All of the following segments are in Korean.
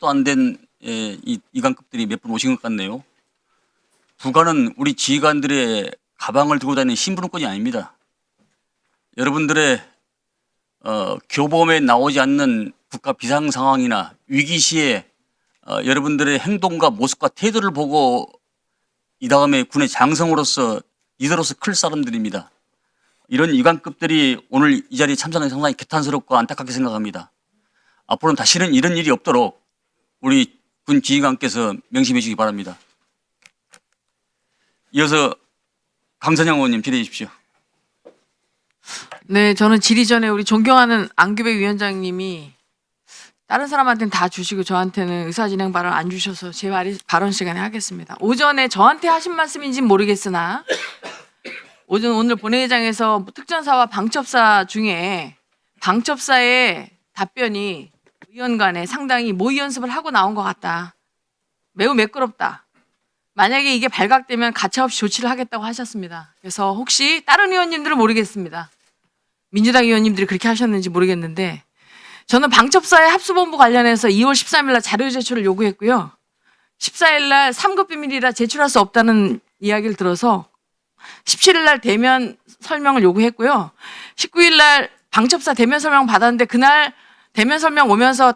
30도 안 된 이관급들이 몇 분 오신 것 같네요. 부관은 우리 지휘관들의 가방을 들고 다니는 심부름꾼이 아닙니다. 여러분들의 교범에 나오지 않는 국가 비상 상황이나 위기 시에 여러분들의 행동과 모습과 태도를 보고 이 다음에 군의 장성으로서 리더로서 클 사람들입니다. 이런 이관급들이 오늘 이 자리에 참석한 게 상당히 개탄스럽고 안타깝게 생각합니다. 앞으로는 다시는 이런 일이 없도록 우리 군 지휘관께서 명심해 주시기 바랍니다. 이어서 강선영 의원님 질의해 주십시오. 네, 저는 질의 전에 우리 존경하는 안규백 위원장님이 다른 사람한테는 다 주시고 저한테는 의사진행 발언 안 주셔서 제 발언 시간에 하겠습니다. 오전에 저한테 하신 말씀인지는 모르겠으나 오늘 본회의장에서 특전사와 방첩사 중에 방첩사의 답변이 의원 간에 상당히 모의 연습을 하고 나온 것 같다. 매우 매끄럽다. 만약에 이게 발각되면 가차없이 조치를 하겠다고 하셨습니다. 그래서 혹시 다른 의원님들은 모르겠습니다. 민주당 의원님들이 그렇게 하셨는지 모르겠는데 저는 방첩사의 합수본부 관련해서 2월 13일 날 자료 제출을 요구했고요. 14일 날 3급 비밀이라 제출할 수 없다는 이야기를 들어서 17일 날 대면 설명을 요구했고요. 19일 날 방첩사 대면 설명 받았는데 그날 대면 설명 오면서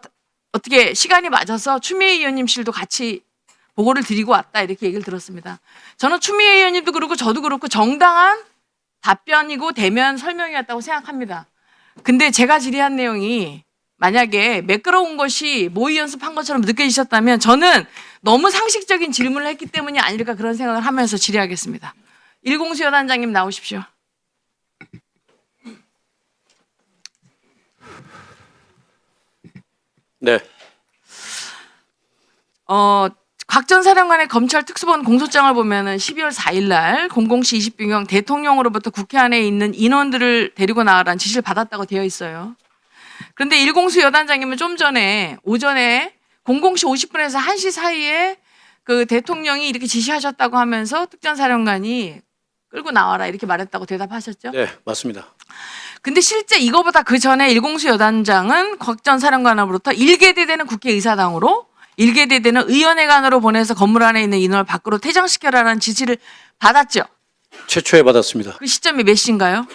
어떻게 시간이 맞아서 추미애 의원님실도 같이 보고를 드리고 왔다 이렇게 얘기를 들었습니다. 저는 추미애 의원님도 그렇고 저도 그렇고 정당한 답변이고 대면 설명이었다고 생각합니다. 근데 제가 질의한 내용이 만약에 매끄러운 것이 모의 연습한 것처럼 느껴지셨다면 저는 너무 상식적인 질문을 했기 때문이 아닐까 그런 생각을 하면서 질의하겠습니다. 일공수 여단장님 나오십시오. 네. 곽전사령관의 검찰 특수본 공소장을 보면은 12월 4일 날 00시 20분경 대통령으로부터 국회 안에 있는 인원들을 데리고 나가라는 지시를 받았다고 되어 있어요. 그런데 일공수 여단장님은 좀 전에 오전에 00시 50분에서 1시 사이에 그 대통령이 이렇게 지시하셨다고 하면서 특전사령관이 끌고 나와라 이렇게 말했다고 대답하셨죠? 네, 맞습니다. 근데 실제 이거보다 그 전에 일공수 여단장은 곽전 사령관으로부터 1계대 되는 국회의사당으로 1계대 되는 의원회관으로 보내서 건물 안에 있는 인원을 밖으로 퇴장시켜라라는 지시를 받았죠. 최초에 받았습니다. 그 시점이 몇 시인가요?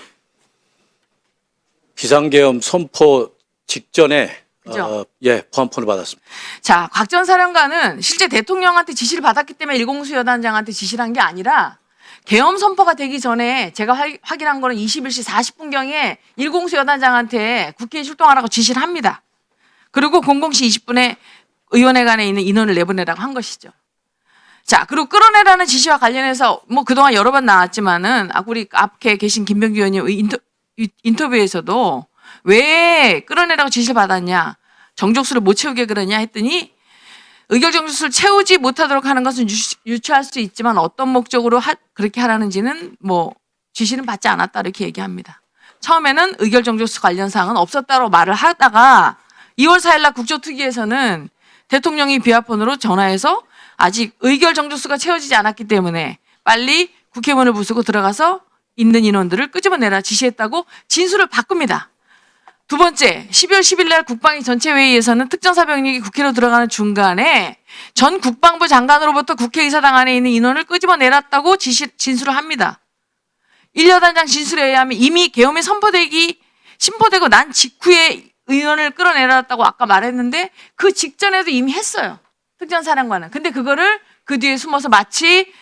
비상계엄 선포 직전에 그죠? 포함폰을 받았습니다. 자, 곽전 사령관은 실제 대통령한테 지시를 받았기 때문에 일공수 여단장한테 지시를 한 게 아니라 계엄 선포가 되기 전에 제가 확인한 거는 21시 40분경에 일공수 여단장한테 국회에 출동하라고 지시를 합니다. 그리고 00시 20분에 의원회관에 있는 인원을 내보내라고 한 것이죠. 자, 그리고 끌어내라는 지시와 관련해서 뭐 그동안 여러 번 나왔지만은 우리 앞에 계신 김병기 의원님 인터뷰에서도 왜 끌어내라고 지시를 받았냐, 정족수를 못 채우게 그러냐 했더니 의결 정족수를 채우지 못하도록 하는 것은 유추할 수 있지만 어떤 목적으로 그렇게 하라는지는 뭐 지시는 받지 않았다 이렇게 얘기합니다. 처음에는 의결 정족수 관련 사항은 없었다고 말을 하다가 2월 4일 날 국조특위에서는 대통령이 비화폰으로 전화해서 아직 의결 정족수가 채워지지 않았기 때문에 빨리 국회문을 부수고 들어가서 있는 인원들을 끄집어내라 지시했다고 진술을 바꿉니다. 두 번째, 12월 10일 날 국방위 전체회의에서는 특전사병력이 국회로 들어가는 중간에 전 국방부 장관으로부터 국회의사당 안에 있는 인원을 끄집어내랐다고 진술을 합니다. 1여단장 진술에 의하면 이미 계엄이 신포되고 난 직후에 의원을 끌어내렸다고 아까 말했는데 그 직전에도 이미 했어요. 특전사령관은. 근데 그거를 그 뒤에 숨어서 마치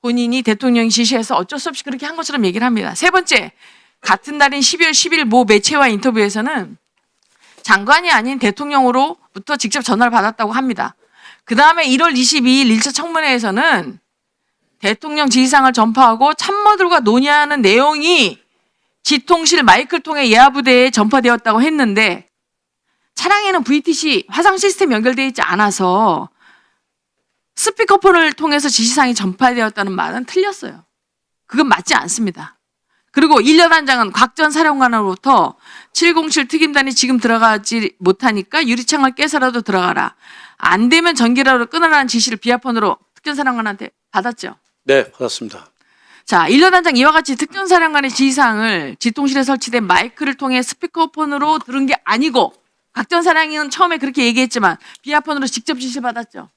본인이 대통령이 지시해서 어쩔 수 없이 그렇게 한 것처럼 얘기를 합니다. 세 번째, 같은 날인 12월 10일 모 매체와 인터뷰에서는 장관이 아닌 대통령으로부터 직접 전화를 받았다고 합니다. 그 다음에 1월 22일 1차 청문회에서는 대통령 지시사항을 전파하고 참모들과 논의하는 내용이 지통실 마이크를 통해 예하부대에 전파되었다고 했는데 차량에는 VTC 화상 시스템 연결되어 있지 않아서 스피커폰을 통해서 지시사항이 전파되었다는 말은 틀렸어요. 그건 맞지 않습니다. 그리고 1여단장은 곽전 사령관으로부터 707 특임단이 지금 들어가지 못하니까 유리창을 깨서라도 들어가라. 안 되면 전기라도 끊으라는 지시를 비화폰으로 특전사령관한테 받았죠. 네, 받았습니다. 자, 1여단장 이와 같이 특전사령관의 지시사항을 지통실에 설치된 마이크를 통해 스피커폰으로 들은 게 아니고 곽 전 사령은 처음에 그렇게 얘기했지만 비아폰으로 직접 지시를 받았죠.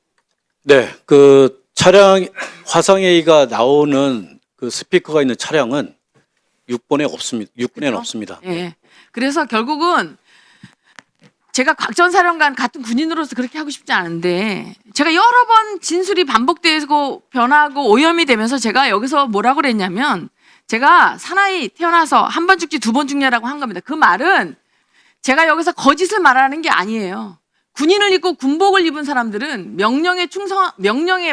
네, 그 차량 화상회의가 나오는 그 스피커가 있는 차량은 6번에 없습니다. 6번에는 그렇죠? 없습니다. 예. 그래서 결국은 제가 곽 전 사령관 같은 군인으로서 그렇게 하고 싶지 않은데 제가 여러 번 진술이 반복되고 변하고 오염이 되면서 제가 여기서 뭐라고 그랬냐면 제가 사나이 태어나서 한 번 죽지 두 번 죽냐라고 한 겁니다. 그 말은 제가 여기서 거짓을 말하는 게 아니에요. 군인을 입고 군복을 입은 사람들은 명령에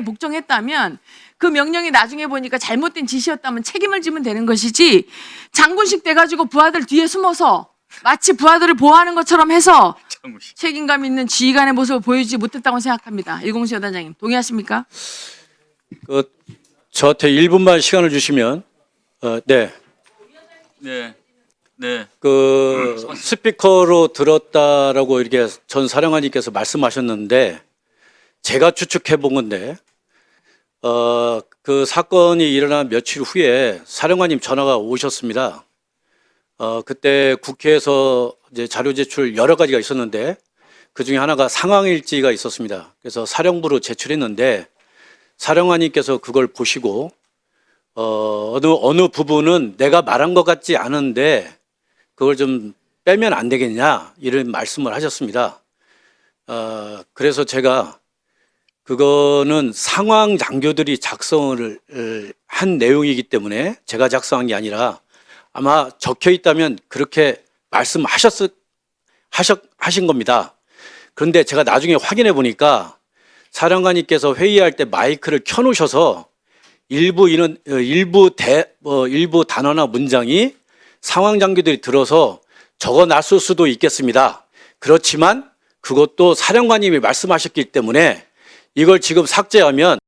복종했다면 그 명령이 나중에 보니까 잘못된 지시였다면 책임을 지면 되는 것이지 장군식 돼가지고 부하들 뒤에 숨어서 마치 부하들을 보호하는 것처럼 해서 책임감 있는 지휘관의 모습을 보여주지 못했다고 생각합니다. 일공수 여단장님 동의하십니까? 그 저한테 1분만 시간을 주시면 네. 네. 네. 그 스피커로 들었다라고 이렇게 전 사령관님께서 말씀하셨는데 제가 추측해 본 건데 그 사건이 일어난 며칠 후에 사령관님 전화가 오셨습니다. 그때 국회에서 이제 자료 제출 여러 가지가 있었는데 그 중에 하나가 상황일지가 있었습니다. 그래서 사령부로 제출했는데 사령관님께서 그걸 보시고 어느 부분은 내가 말한 것 같지 않은데 그걸 좀 빼면 안 되겠냐 이런 말씀을 하셨습니다. 그래서 제가 그거는 상황 장교들이 작성을 한 내용이기 때문에 제가 작성한 게 아니라 아마 적혀 있다면 그렇게 말씀하신 겁니다. 그런데 제가 나중에 확인해 보니까 사령관님께서 회의할 때 마이크를 켜놓으셔서 일부 단어나 문장이 상황 장교들이 들어서 적어놨을 수도 있겠습니다. 그렇지만 그것도 사령관님이 말씀하셨기 때문에 이걸 지금 삭제하면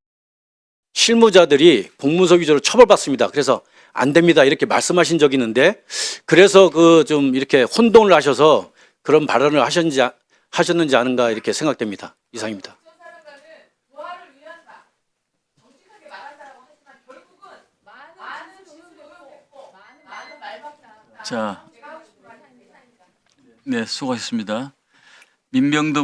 실무자들이 공문서 위조로 처벌받습니다. 그래서 안 됩니다. 이렇게 말씀하신 적이 있는데 그래서 그 좀 이렇게 혼동을 하셔서 그런 발언을 하셨는지 아는가 이렇게 생각됩니다. 이상입니다. 자, 네, 수고하셨습니다. 민병도